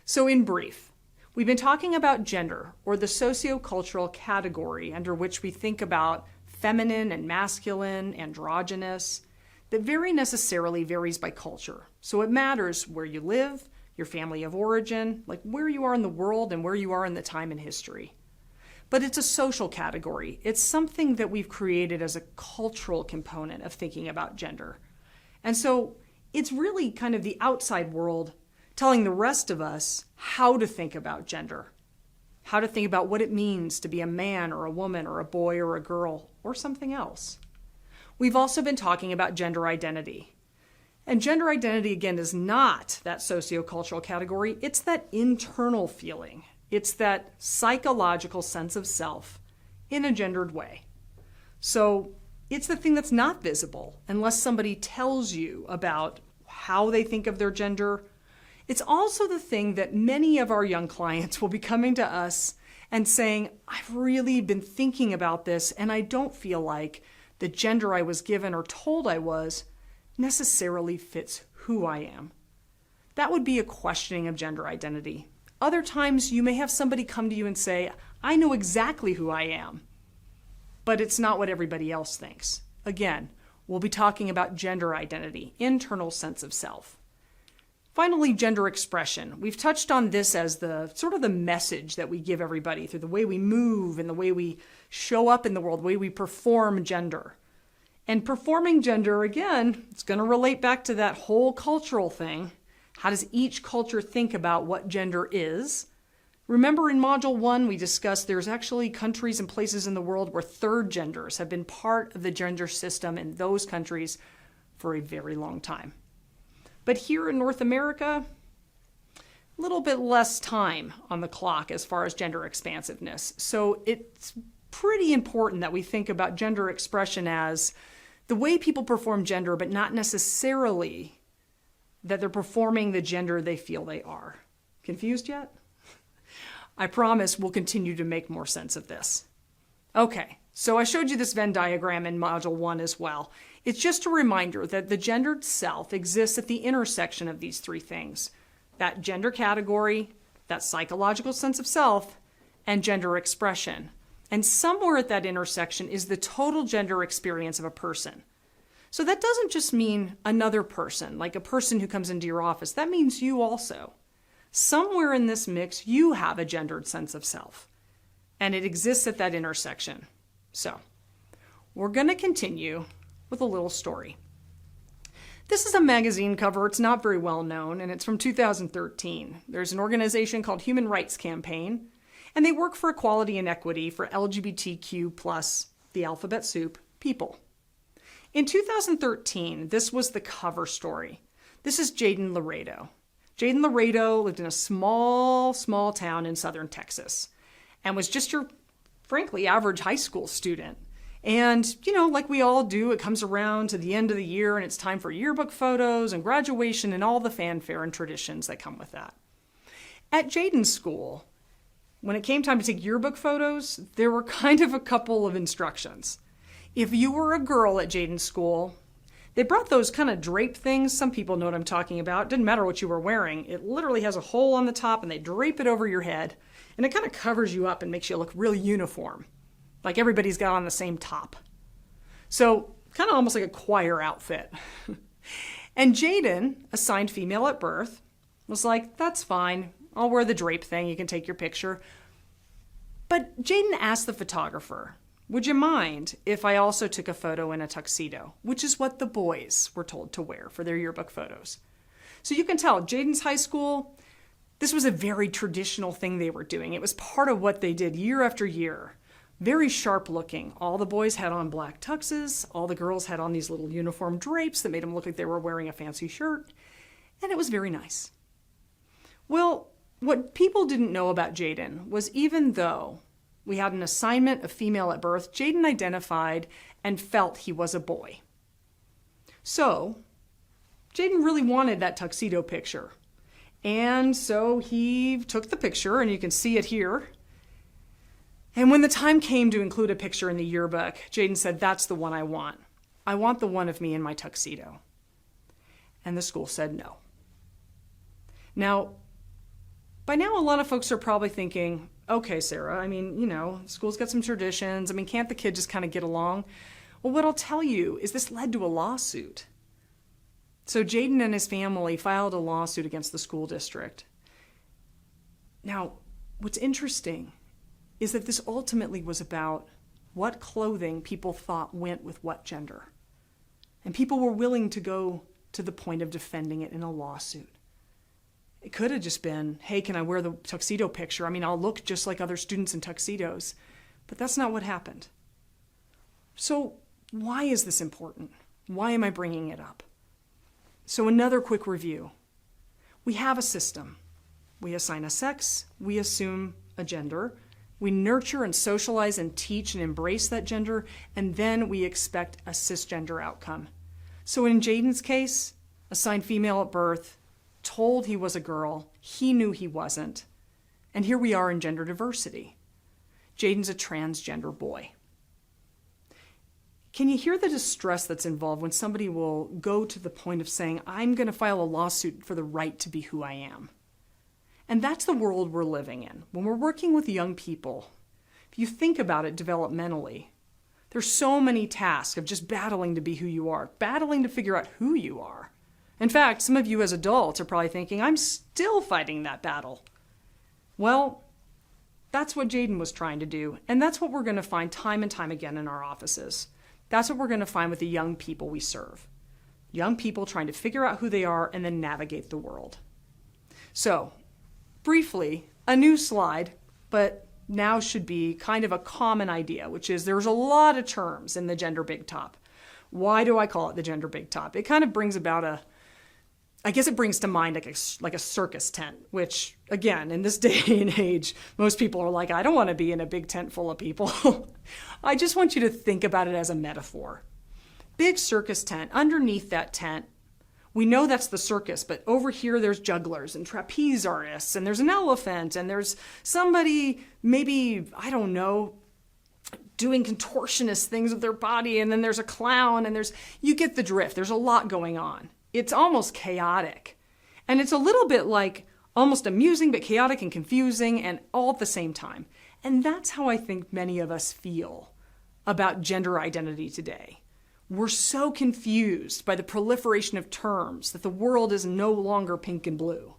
So in brief, we've been talking about gender, or the sociocultural category under which we think about feminine and masculine, androgynous, that very necessarily varies by culture. So it matters where you live, your family of origin, like where you are in the world and where you are in the time in history. But it's a social category. It's something that we've created as a cultural component of thinking about gender. And so it's really kind of the outside world telling the rest of us how to think about gender, how to think about what it means to be a man or a woman or a boy or a girl or something else. We've also been talking about gender identity. And gender identity, again, is not that sociocultural category. It's that internal feeling. It's that psychological sense of self in a gendered way. So it's the thing that's not visible unless somebody tells you about how they think of their gender. It's also the thing that many of our young clients will be coming to us and saying, I've really been thinking about this and I don't feel like the gender I was given or told I was necessarily fits who I am. That would be a questioning of gender identity. Other times you may have somebody come to you and say, I know exactly who I am, but it's not what everybody else thinks. Again, we'll be talking about gender identity, internal sense of self. Finally, gender expression. We've touched on this as the sort of the message that we give everybody through the way we move and the way we show up in the world, the way we perform gender. And performing gender, again, it's going to relate back to that whole cultural thing. How does each culture think about what gender is? Remember in Module 1, we discussed there's actually countries and places in the world where third genders have been part of the gender system in those countries for a very long time. But here in North America, a little bit less time on the clock as far as gender expansiveness. So it's pretty important that we think about gender expression as the way people perform gender, but not necessarily that they're performing the gender they feel they are. Confused yet? I promise we'll continue to make more sense of this. Okay, so I showed you this Venn diagram in Module 1 as well. It's just a reminder that the gendered self exists at the intersection of these three things. That gender category, that psychological sense of self, and gender expression. And somewhere at that intersection is the total gender experience of a person. So that doesn't just mean another person, like a person who comes into your office. That means you also. Somewhere in this mix, you have a gendered sense of self. And it exists at that intersection. So we're going to continue with a little story. This is a magazine cover. It's not very well known, and it's from 2013. There's an organization called Human Rights Campaign, and they work for equality and equity for LGBTQ plus the alphabet soup people. In 2013, this was the cover story. This is Jaden Laredo. Jaden Laredo lived in a small town in southern Texas and was just your, frankly, average high school student. And, like we all do, it comes around to the end of the year and it's time for yearbook photos and graduation and all the fanfare and traditions that come with that. At Jaden's school, when it came time to take yearbook photos, there were kind of a couple of instructions. If you were a girl at Jaden's school, they brought those kind of drape things. Some people know what I'm talking about. It didn't matter what you were wearing. It literally has a hole on the top and they drape it over your head and it kind of covers you up and makes you look really uniform. Like everybody's got on the same top. So kind of almost like a choir outfit. And Jaden, assigned female at birth, was like, that's fine. I'll wear the drape thing. You can take your picture. But Jaden asked the photographer, would you mind if I also took a photo in a tuxedo, which is what the boys were told to wear for their yearbook photos. So you can tell Jaden's high school, this was a very traditional thing they were doing. It was part of what they did year after year. Very sharp looking. All the boys had on black tuxes. All the girls had on these little uniform drapes that made them look like they were wearing a fancy shirt. And it was very nice. Well, what people didn't know about Jaden was even though we had an assignment of female at birth, Jaden identified and felt he was a boy. So, Jaden really wanted that tuxedo picture. And so he took the picture, and you can see it here. And when the time came to include a picture in the yearbook, Jaden said, that's the one I want. I want the one of me in my tuxedo. And the school said no. Now, By now, a lot of folks are probably thinking, okay, Sarah, I mean, school's got some traditions. I mean, can't the kid just kind of get along? Well, what I'll tell you is this led to a lawsuit. So Jaden and his family filed a lawsuit against the school district. Now, what's interesting is that this ultimately was about what clothing people thought went with what gender. And people were willing to go to the point of defending it in a lawsuit. It could have just been, hey, can I wear the tuxedo picture? I mean, I'll look just like other students in tuxedos. But that's not what happened. So why is this important? Why am I bringing it up? So another quick review. We have a system. We assign a sex, we assume a gender, we nurture and socialize and teach and embrace that gender, and then we expect a cisgender outcome. So in Jaden's case, assigned female at birth, told he was a girl, he knew he wasn't, and here we are in gender diversity. Jaden's a transgender boy. Can you hear the distress that's involved when somebody will go to the point of saying, I'm going to file a lawsuit for the right to be who I am? And that's the world we're living in. When we're working with young people, if you think about it developmentally, there's so many tasks of just battling to be who you are, battling to figure out who you are. In fact, some of you as adults are probably thinking, I'm still fighting that battle. Well, that's what Jaden was trying to do, and that's what we're going to find time and time again in our offices. That's what we're going to find with the young people we serve. Young people trying to figure out who they are and then navigate the world. So, briefly, a new slide, but now should be kind of a common idea, which is there's a lot of terms in the gender big top. Why do I call it the gender big top? It kind of brings about it brings to mind like a circus tent, which, again, in this day and age, most people are like, I don't want to be in a big tent full of people. I just want you to think about it as a metaphor. Big circus tent, underneath that tent, we know that's the circus, but over here there's jugglers and trapeze artists, and there's an elephant, and there's somebody maybe, I don't know, doing contortionist things with their body, and then there's a clown, and you get the drift. There's a lot going on. It's almost chaotic. And it's a little bit like almost amusing, but chaotic and confusing, and all at the same time. And that's how I think many of us feel about gender identity today. We're so confused by the proliferation of terms that the world is no longer pink and blue.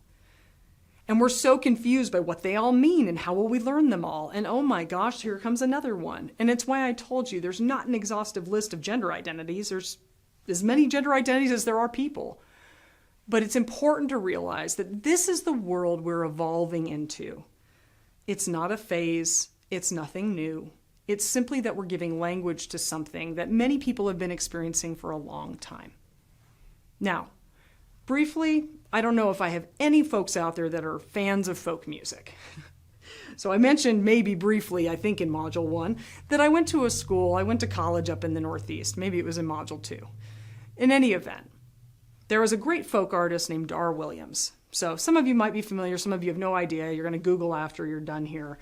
And we're so confused by what they all mean and how will we learn them all. And oh my gosh, here comes another one. And it's why I told you there's not an exhaustive list of gender identities. There's as many gender identities as there are people. But it's important to realize that this is the world we're evolving into. It's not a phase. It's nothing new. It's simply that we're giving language to something that many people have been experiencing for a long time. Now, briefly, I don't know if I have any folks out there that are fans of folk music. So I mentioned maybe briefly, I think in Module 1, that I went to college up in the Northeast. Maybe it was in Module 2. In any event, there was a great folk artist named Dar Williams. So some of you might be familiar, some of you have no idea. You're going to Google after you're done here.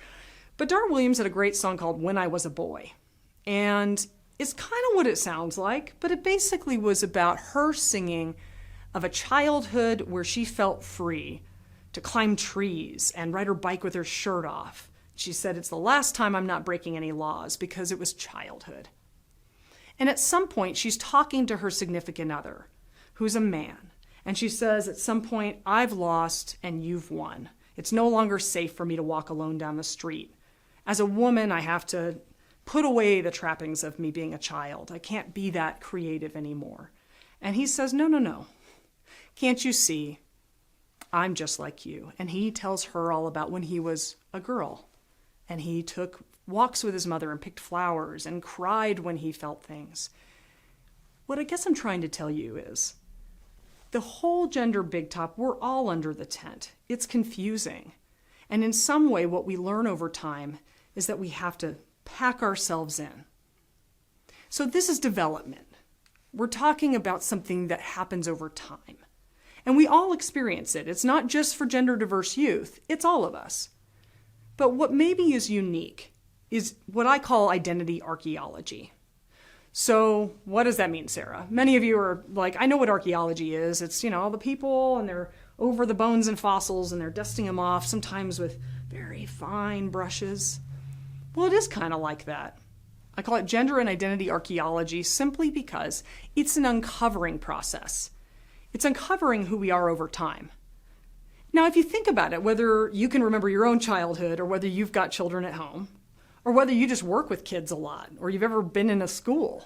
But Dar Williams had a great song called When I Was a Boy. And it's kind of what it sounds like, but it basically was about her singing of a childhood where she felt free to climb trees and ride her bike with her shirt off. She said, it's the last time I'm not breaking any laws because it was childhood. And at some point, she's talking to her significant other, who's a man. And she says, at some point, I've lost and you've won. It's no longer safe for me to walk alone down the street. As a woman, I have to put away the trappings of me being a child. I can't be that creative anymore. And he says, no. Can't you see? I'm just like you. And he tells her all about when he was a girl. And he took walks with his mother and picked flowers and cried when he felt things. What I guess I'm trying to tell you is the whole gender big top, we're all under the tent. It's confusing. And in some way, what we learn over time is that we have to pack ourselves in. So this is development. We're talking about something that happens over time. And we all experience it. It's not just for gender diverse youth, it's all of us. But what maybe is unique is what I call identity archaeology. So what does that mean, Sarah? Many of you are like, I know what archaeology is. It's, all the people and they're over the bones and fossils and they're dusting them off, sometimes with very fine brushes. Well, it is kind of like that. I call it gender and identity archaeology simply because it's an uncovering process. It's uncovering who we are over time. Now, if you think about it, whether you can remember your own childhood or whether you've got children at home, or whether you just work with kids a lot, or you've ever been in a school,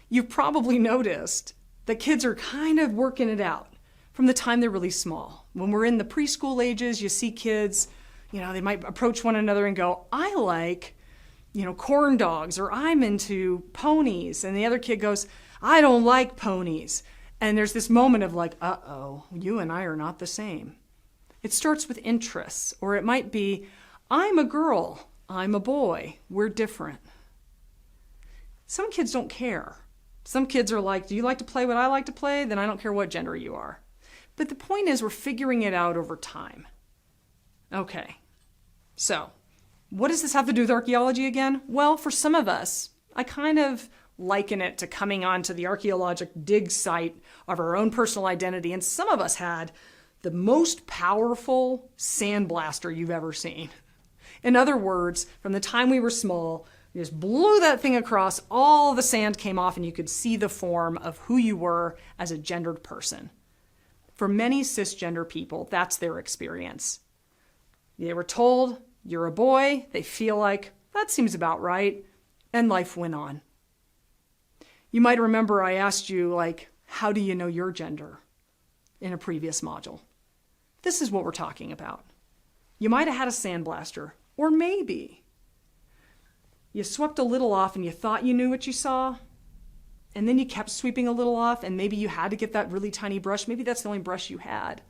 you've probably noticed that kids are kind of working it out from the time they're really small. When we're in the preschool ages, you see kids, they might approach one another and go, I like, corn dogs, or I'm into ponies. And the other kid goes, I don't like ponies. And there's this moment of like, uh-oh, you and I are not the same. It starts with interests, or it might be, I'm a girl, I'm a boy, we're different. Some kids don't care. Some kids are like, do you like to play what I like to play? Then I don't care what gender you are. But the point is we're figuring it out over time. Okay, so what does this have to do with archaeology again? Well, for some of us, I kind of liken it to coming onto the archaeologic dig site of our own personal identity. And some of us had the most powerful sandblaster you've ever seen. In other words, from the time we were small, you just blew that thing across, all the sand came off, and you could see the form of who you were as a gendered person. For many cisgender people, that's their experience. They were told, you're a boy, they feel like, that seems about right, and life went on. You might remember I asked you, how do you know your gender in a previous module? This is what we're talking about. You might have had a sandblaster, or maybe you swept a little off and you thought you knew what you saw, and then you kept sweeping a little off, and maybe you had to get that really tiny brush. Maybe that's the only brush you had,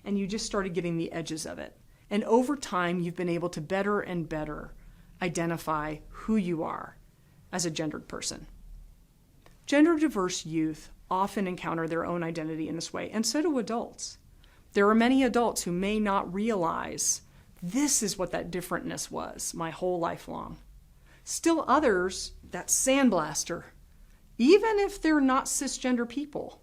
and you just started getting the edges of it. And over time, you've been able to better and better identify who you are as a gendered person. Gender diverse youth often encounter their own identity in this way, and so do adults. There are many adults who may not realize this is what that differentness was my whole life long. Still others, that sandblaster, even if they're not cisgender people.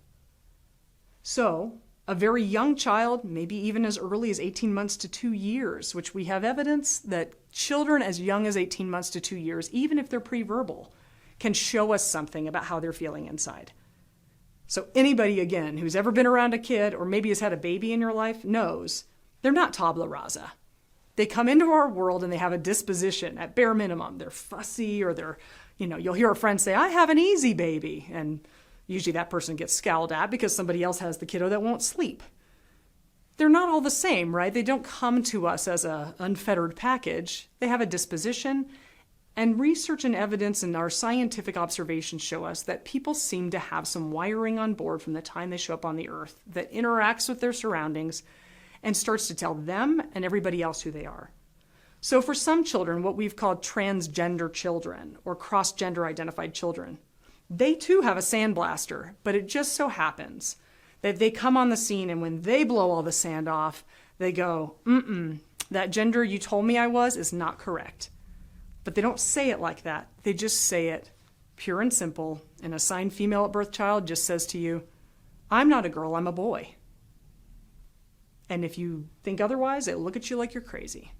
So, a very young child, maybe even as early as 18 months to 2 years, which we have evidence that children as young as 18 months to 2 years, even if they're pre-verbal, can show us something about how they're feeling inside. So anybody, again, who's ever been around a kid or maybe has had a baby in your life knows they're not tabula rasa. They come into our world and they have a disposition at bare minimum. They're fussy, or they're, you'll hear a friend say, I have an easy baby. And usually that person gets scowled at because somebody else has the kiddo that won't sleep. They're not all the same, right? They don't come to us as an unfettered package. They have a disposition. And research and evidence and our scientific observations show us that people seem to have some wiring on board from the time they show up on the earth that interacts with their surroundings and starts to tell them and everybody else who they are. So for some children, what we've called transgender children or cross-gender identified children, they too have a sandblaster, but it just so happens that they come on the scene and when they blow all the sand off, they go, that gender you told me I was is not correct. But they don't say it like that. They just say it pure and simple. An assigned female at birth child just says to you, I'm not a girl, I'm a boy. And if you think otherwise, they'll look at you like you're crazy.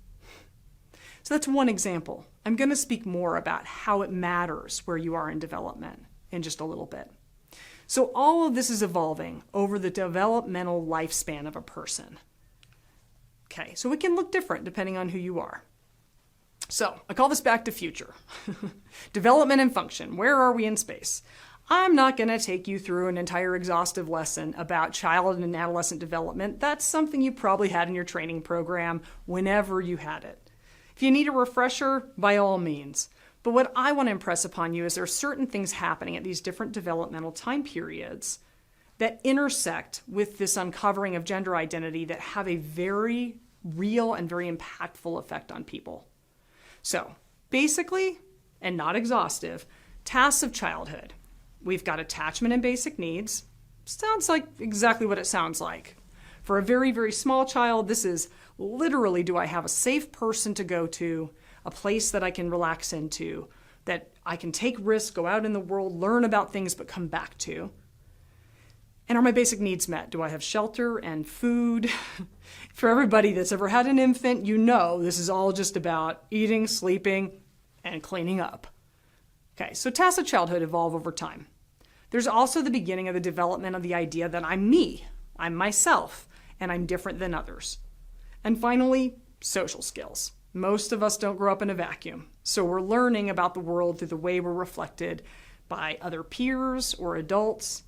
So that's one example. I'm going to speak more about how it matters where you are in development in just a little bit. So all of this is evolving over the developmental lifespan of a person. Okay, so it can look different depending on who you are. So I call this back to future. Development and function. Where are we in space? I'm not going to take you through an entire exhaustive lesson about child and adolescent development. That's something you probably had in your training program whenever you had it. If you need a refresher, by all means. But what I want to impress upon you is there are certain things happening at these different developmental time periods that intersect with this uncovering of gender identity that have a very real and very impactful effect on people. So, basically, and not exhaustive, tasks of childhood. We've got attachment and basic needs. Sounds like exactly what it sounds like. For a very, very small child, this is literally, do I have a safe person to go to, a place that I can relax into, that I can take risks, go out in the world, learn about things, but come back to. And are my basic needs met? Do I have shelter and food? For everybody that's ever had an infant, you know this is all just about eating, sleeping, and cleaning up. Okay, so tasks of childhood evolve over time. There's also the beginning of the development of the idea that I'm me, I'm myself, and I'm different than others. And finally, social skills. Most of us don't grow up in a vacuum, so we're learning about the world through the way we're reflected by other peers or adults.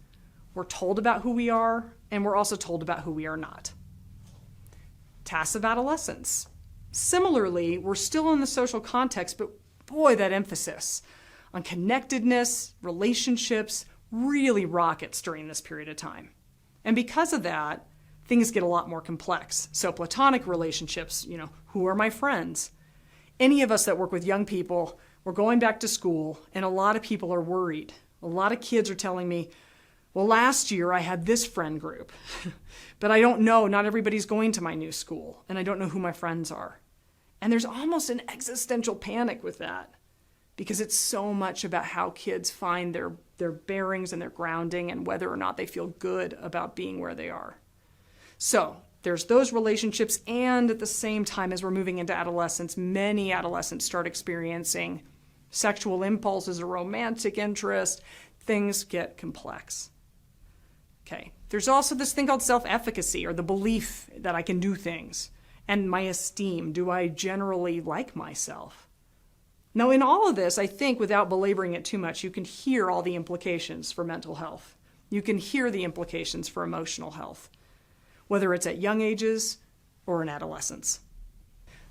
We're told about who we are, and we're also told about who we are not. Tasks of adolescence. Similarly, we're still in the social context, but boy, that emphasis on connectedness, relationships, really rockets during this period of time. And because of that, things get a lot more complex. So platonic relationships, who are my friends? Any of us that work with young people, we're going back to school, and a lot of people are worried. A lot of kids are telling me, well, last year I had this friend group, but I don't know, not everybody's going to my new school, and I don't know who my friends are. And there's almost an existential panic with that, because it's so much about how kids find their bearings and their grounding and whether or not they feel good about being where they are. So there's those relationships, and at the same time as we're moving into adolescence, many adolescents start experiencing sexual impulses or romantic interest. Things get complex. Okay, there's also this thing called self-efficacy, or the belief that I can do things, and my esteem. Do I generally like myself? Now, in all of this, I think without belaboring it too much, you can hear all the implications for mental health. You can hear the implications for emotional health, whether it's at young ages or in adolescence.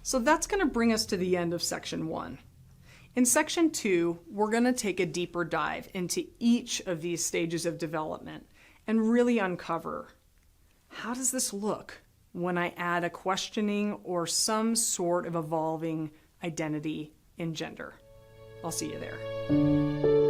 So that's going to bring us to the end of section 1. In section 2, we're going to take a deeper dive into each of these stages of development and really uncover, how does this look when I add a questioning or some sort of evolving identity in gender? I'll see you there.